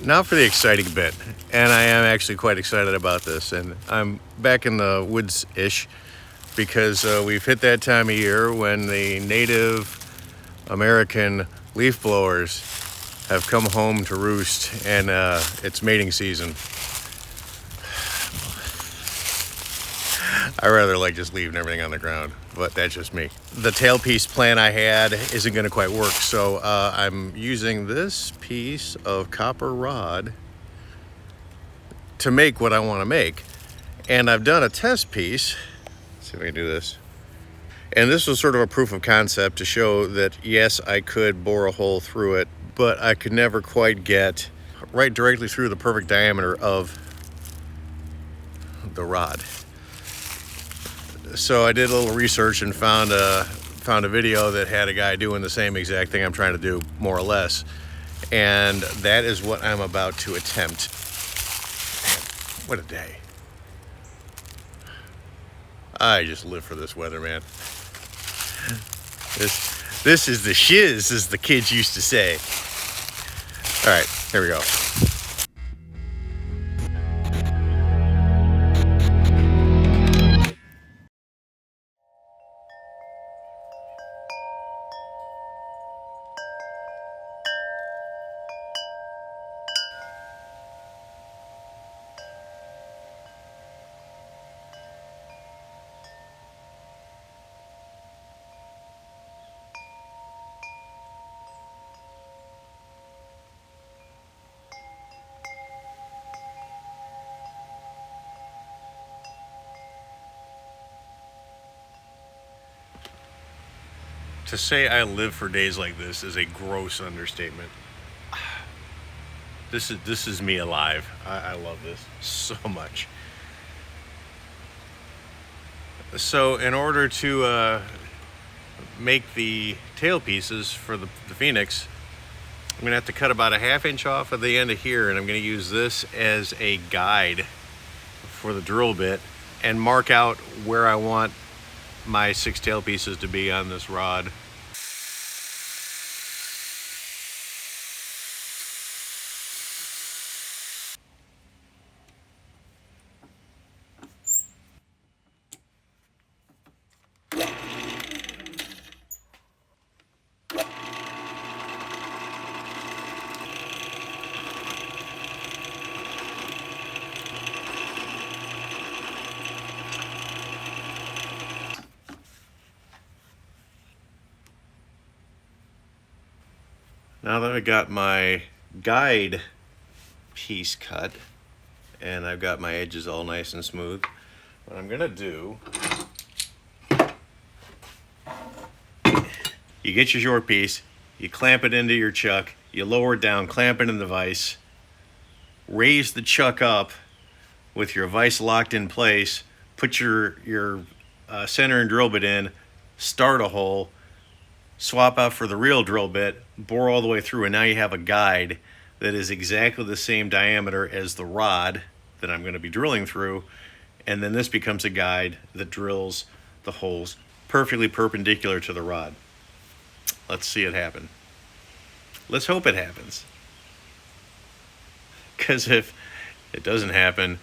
Now for the exciting bit, and I am actually quite excited about this, and I'm back in the woods-ish because we've hit that time of year when the Native American leaf blowers have come home to roost, and it's mating season. I rather like just leaving everything on the ground, but that's just me. The tailpiece plan I had isn't going to quite work, so I'm using this piece of copper rod to make what I want to make. And I've done a test piece. Let's see if I can do this. And this was sort of a proof of concept to show that yes, I could bore a hole through it, but I could never quite get right directly through the perfect diameter of the rod. So I did a little research and found a video that had a guy doing the same exact thing I'm trying to do, more or less. And that is what I'm about to attempt. Man, what a day. I just live for this weather, man. This is the shiz, as the kids used to say. All right, here we go. To say I live for days like this is a gross understatement. This is me alive. I love this so much. So in order to make the tailpieces for the Phoenix, I'm gonna have to cut about a 1/2 inch off of the end of here, and I'm gonna use this as a guide for the drill bit and mark out where I want my 6 tailpieces to be on this rod. Now that I got my guide piece cut and I've got my edges all nice and smooth, what I'm gonna do, you get your short piece, you clamp it into your chuck, you lower it down, clamp it in the vise, raise the chuck up with your vise locked in place, put your center and drill bit in, start a hole, swap out for the real drill bit, bore all the way through, and now you have a guide that is exactly the same diameter as the rod that I'm going to be drilling through, and then this becomes a guide that drills the holes perfectly perpendicular to the rod. Let's see it happen. Let's hope it happens. Because if it doesn't happen,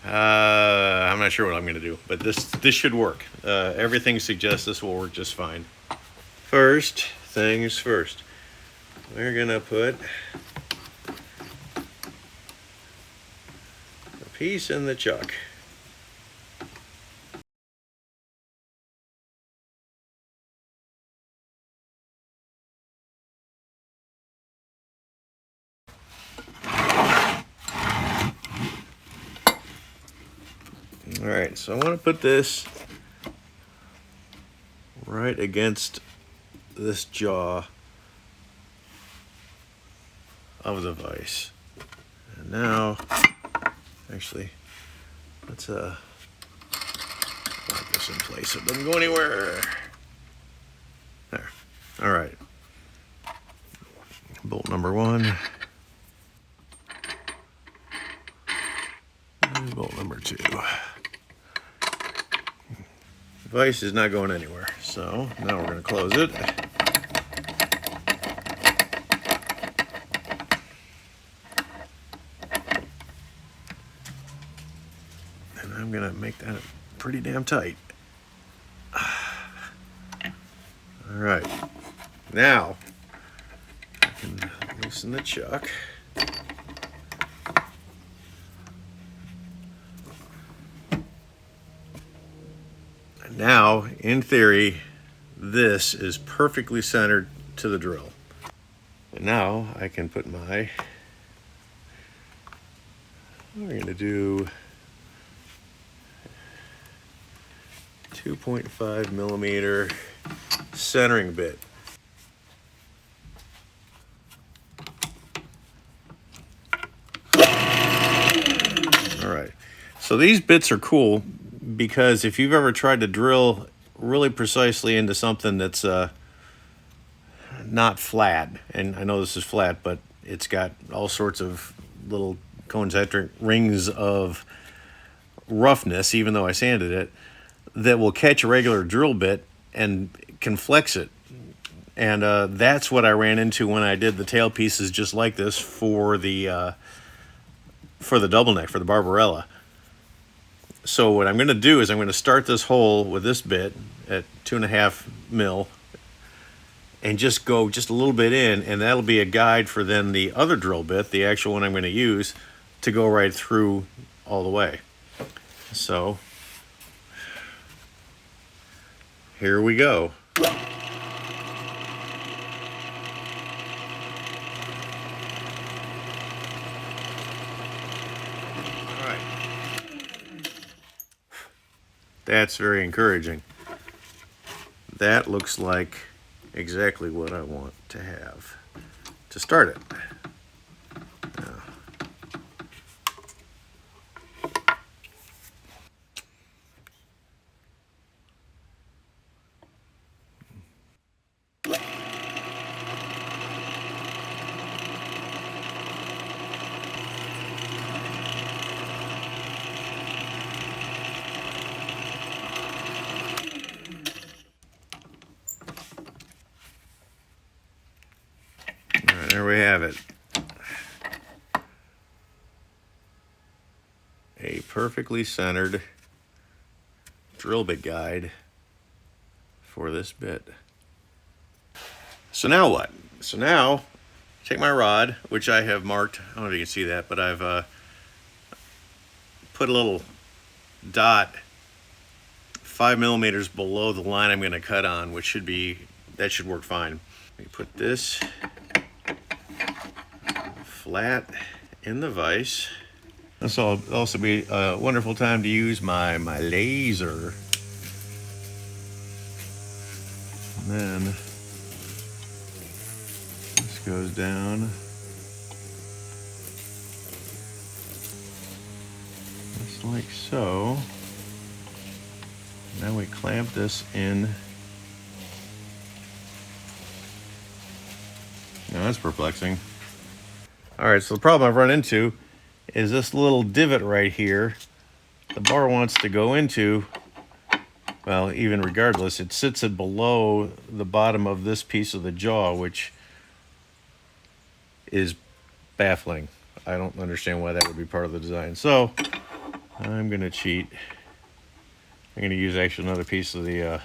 I'm not sure what I'm going to do, but this should work. Everything suggests this will work just fine. First things first, we're gonna put a piece in the chuck. All right, so I want to put this right against this jaw of the vise. And now, actually, let's lock this in place so it doesn't go anywhere. There. All right. Bolt number 1. And bolt number 2. The vise is not going anywhere, so now we're going to close it. I'm gonna make that pretty damn tight. All right, now I can loosen the chuck. Now, in theory, this is perfectly centered to the drill. And now I can put my, we're gonna do 2.5 millimeter centering bit. All right, so these bits are cool because if you've ever tried to drill really precisely into something that's not flat, and I know this is flat, but it's got all sorts of little concentric rings of roughness, even though I sanded it, that will catch a regular drill bit and can flex it. And that's what I ran into when I did the tail pieces just like this for the double neck, for the Barbarella. So what I'm going to do is I'm going to start this hole with this bit at 2.5 mil and just go just a little bit in, and that'll be a guide for then the other drill bit, the actual one I'm going to use, to go right through all the way. So here we go. All right. That's very encouraging. That looks like exactly what I want to have to start it. All right, there we have it. A perfectly centered drill bit guide for this bit. So now what? So now, take my rod, which I have marked, I don't know if you can see that, but I've put a little dot 5 millimeters below the line I'm gonna cut on, which should be, that should work fine. Let me put this flat in the vise. This will also be a wonderful time to use my laser. And then this goes down just like so. Now we clamp this in. Now that's perplexing. All right, so the problem I've run into is this little divot right here. The bar wants to go into, well, even regardless, it sits at below the bottom of this piece of the jaw, which is baffling. I don't understand why that would be part of the design. So I'm gonna cheat. I'm gonna use actually another piece of the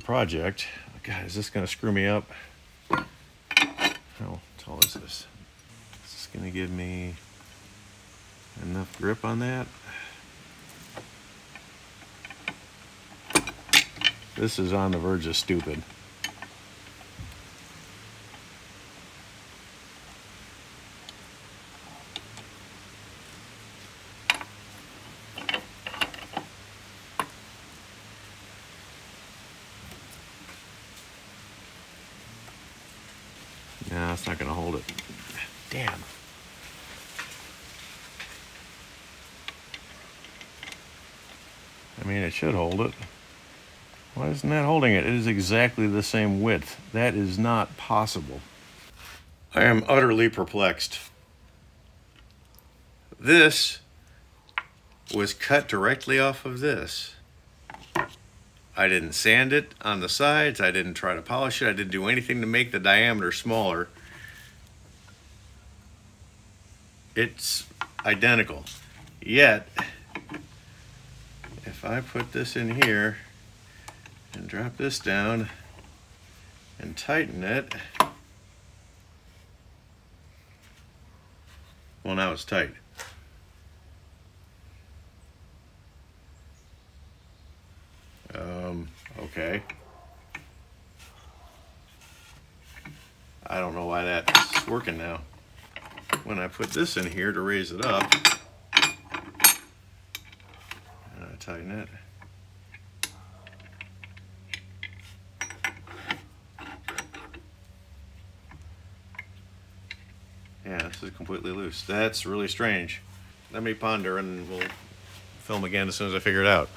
project. God, is this gonna screw me up? How tall is this? Is this gonna give me enough grip on that? This is on the verge of stupid. No, it's not gonna hold it. Damn. I mean, it should hold it. Why isn't that holding it? It is exactly the same width. That is not possible. I am utterly perplexed. This was cut directly off of this. I didn't sand it on the sides. I didn't try to polish it. I didn't do anything to make the diameter smaller. It's identical. Yet, if I put this in here and drop this down and tighten it, well, now it's tight. Okay. I don't know why that's working now. When I put this in here to raise it up, and I tighten it, yeah, this is completely loose. That's really strange. Let me ponder and we'll film again as soon as I figure it out.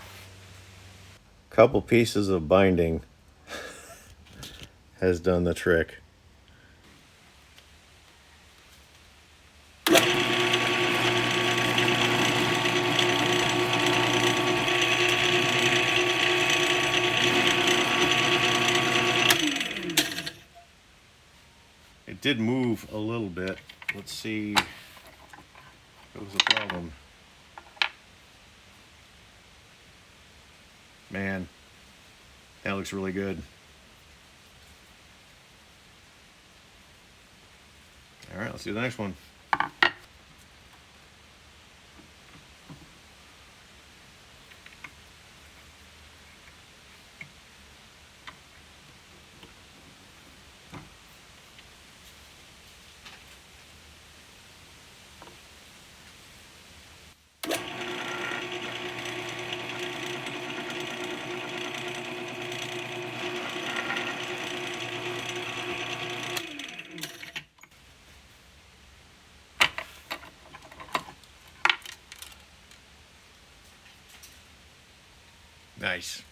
Couple pieces of binding has done the trick. It did move a little bit. Let's see what was the problem. Man, that looks really good. All right, let's do the next one. Nice.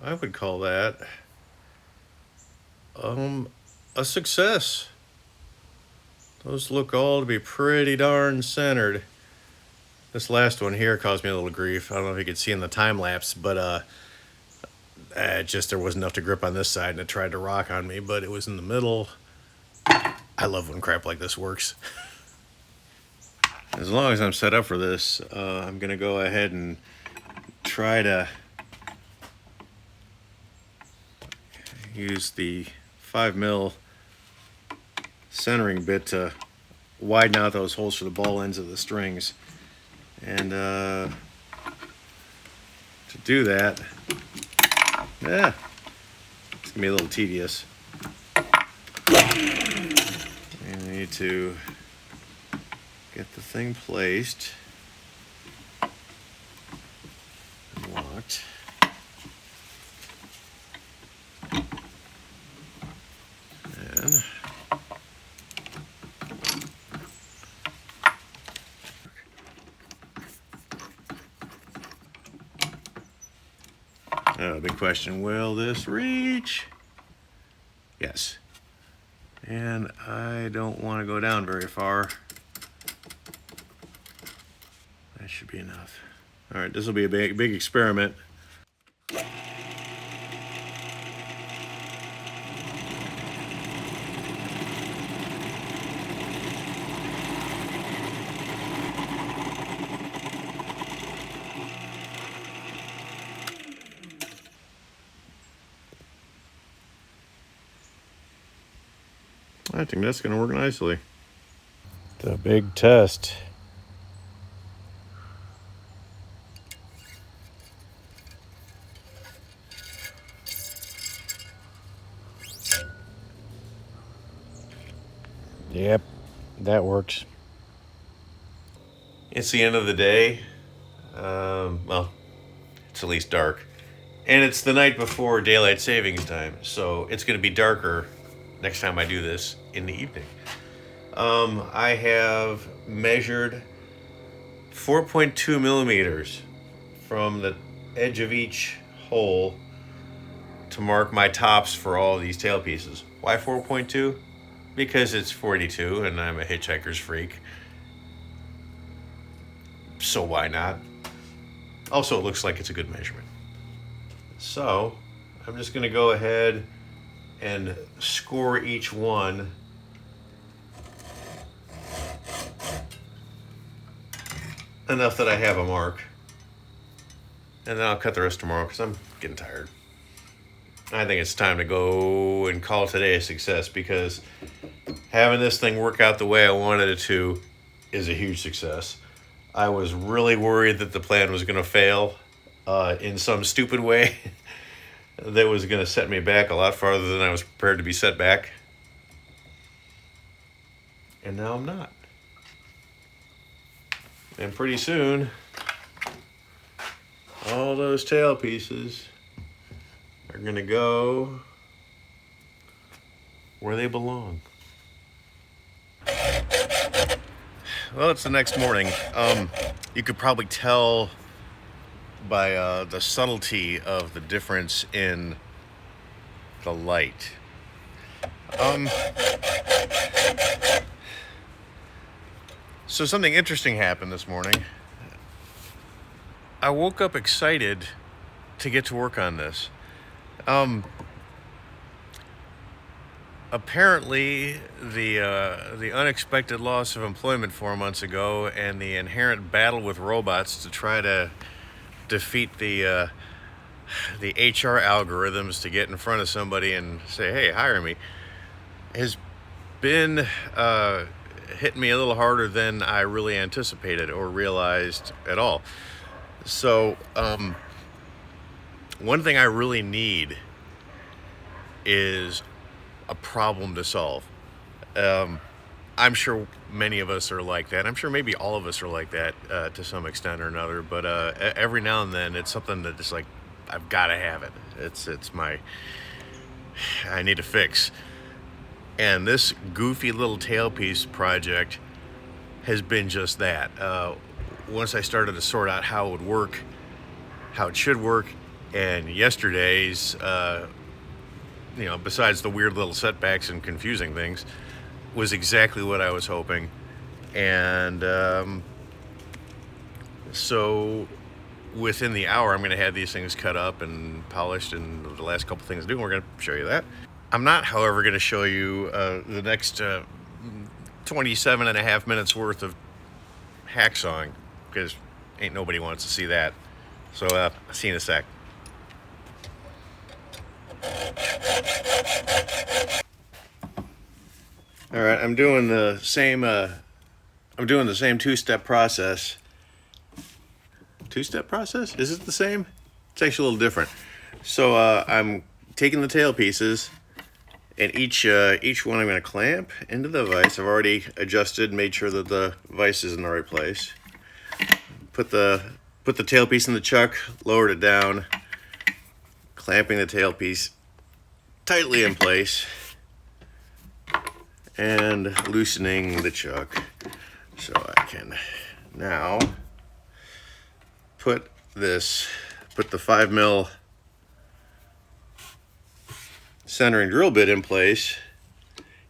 I would call that a success. Those look all to be pretty darn centered. This last one here caused me a little grief. I don't know if you could see in the time lapse, but just there wasn't enough to grip on this side and it tried to rock on me, but it was in the middle. I love when crap like this works. As long as I'm set up for this, I'm gonna go ahead and try to use the 5mm centering bit to widen out those holes for the ball ends of the strings. And to do that, yeah, it's gonna be a little tedious. And we need to get the thing placed and locked. And big question, will this reach? Yes. And I don't want to go down very far. That should be enough. All right, this will be a big experiment. I think that's going to work nicely. The big test. Yep, that works. It's the end of the day. Well, it's at least dark. And it's the night before daylight savings time, so it's going to be darker next time I do this in the evening. I have measured 4.2 millimeters from the edge of each hole to mark my tops for all these tailpieces. Why 4.2? Because it's 42 and I'm a hitchhiker's freak. So why not? Also, it looks like it's a good measurement. So I'm just going to go ahead and score each one enough that I have a mark. And then I'll cut the rest tomorrow because I'm getting tired. I think it's time to go and call today a success, because having this thing work out the way I wanted it to is a huge success. I was really worried that the plan was going to fail in some stupid way that was going to set me back a lot farther than I was prepared to be set back. And now I'm not. And pretty soon, all those tail pieces are going to go where they belong. Well, it's the next morning. You could probably tell by the subtlety of the difference in the light. So something interesting happened this morning. I woke up excited to get to work on this. Apparently, the unexpected loss of employment 4 months ago and the inherent battle with robots to try to defeat the HR algorithms to get in front of somebody and say, "Hey, hire me," has been hitting me a little harder than I really anticipated or realized at all. So, one thing I really need is a problem to solve. I'm sure many of us are like that. I'm sure maybe all of us are like that to some extent or another. But every now and then, it's something that just like I've got to have it. It's my I need a fix. And this goofy little tailpiece project has been just that. Once I started to sort out how it would work, how it should work, and yesterday's, besides the weird little setbacks and confusing things, was exactly what I was hoping. And so within the hour, I'm going to have these things cut up and polished, and the last couple things to do, we're going to show you that. I'm not, however, going to show you the next 27 and a half minutes worth of hacksawing, because ain't nobody wants to see that. So I'll see you in a sec. All right, I'm doing the same two-step process. Two-step process? Is it the same? It's actually a little different. So I'm taking the tail pieces, and each one I'm going to clamp into the vise. I've already adjusted, made sure that the vise is in the right place. Put the tailpiece in the chuck, lowered it down, clamping the tailpiece tightly in place, and loosening the chuck so I can now put the 5mm centering drill bit in place,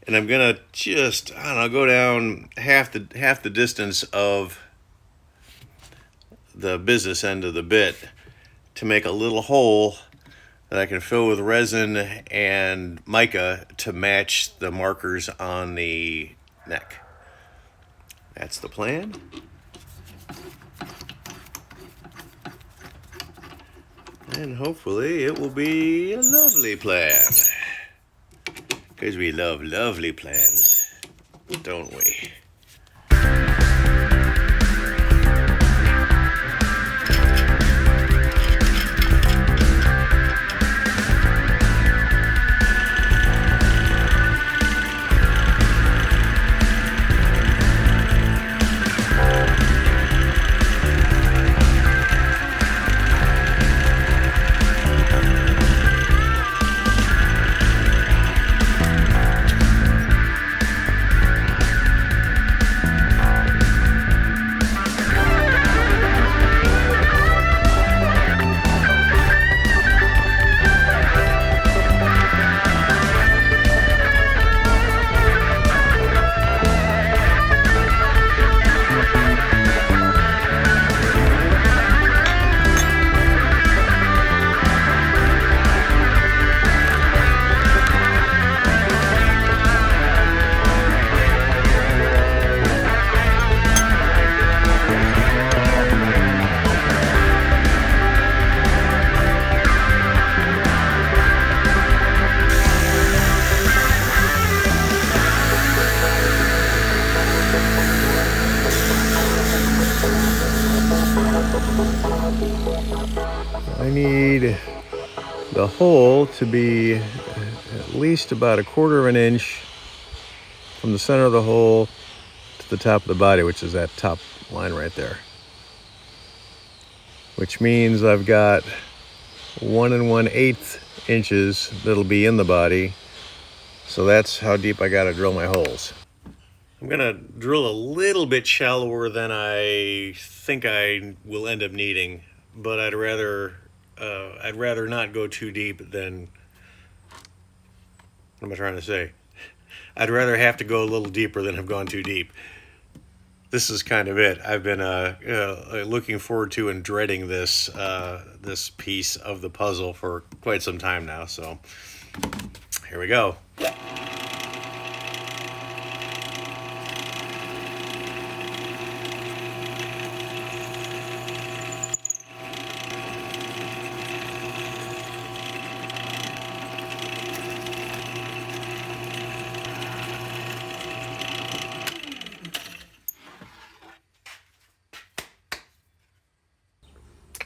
and I'm gonna just, go down half the distance of the business end of the bit to make a little hole that I can fill with resin and mica to match the markers on the neck. That's the plan. And hopefully it will be a lovely plan. Because we love lovely plans, don't we? I need the hole to be at least about 1/4 of an inch from the center of the hole to the top of the body, which is that top line right there. Which means I've got 1 1/8 inches that'll be in the body. So that's how deep I gotta drill my holes. I'm gonna drill a little bit shallower than I think I will end up needing, but I'd rather not go too deep than, what am I trying to say? I'd rather have to go a little deeper than have gone too deep. This is kind of it. I've been looking forward to and dreading this this piece of the puzzle for quite some time now. So here we go.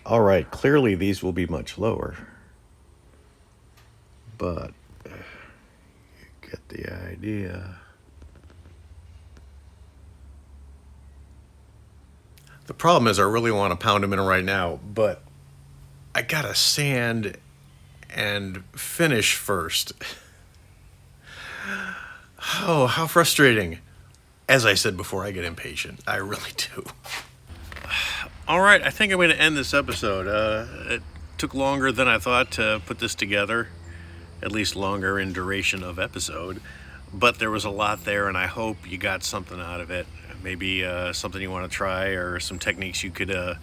All right, clearly these will be much lower, but you get the idea. The problem is I really want to pound them in right now, but I gotta sand and finish first. Oh, how frustrating. As I said before, I get impatient. I really do. All right, I think I'm going to end this episode. It took longer than I thought to put this together, at least longer in duration of episode, but there was a lot there, and I hope you got something out of it. Maybe something you want to try, or some techniques you could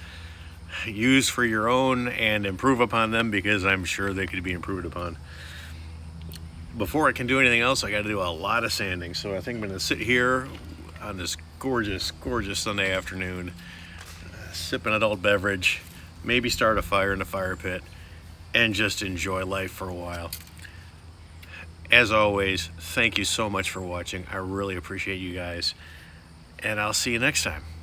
use for your own and improve upon them, because I'm sure they could be improved upon. Before I can do anything else, I got to do a lot of sanding, so I think I'm going to sit here on this gorgeous, gorgeous Sunday afternoon, sip an adult beverage, maybe start a fire in the fire pit, and just enjoy life for a while. As always, thank you so much for watching. I really appreciate you guys, and I'll see you next time.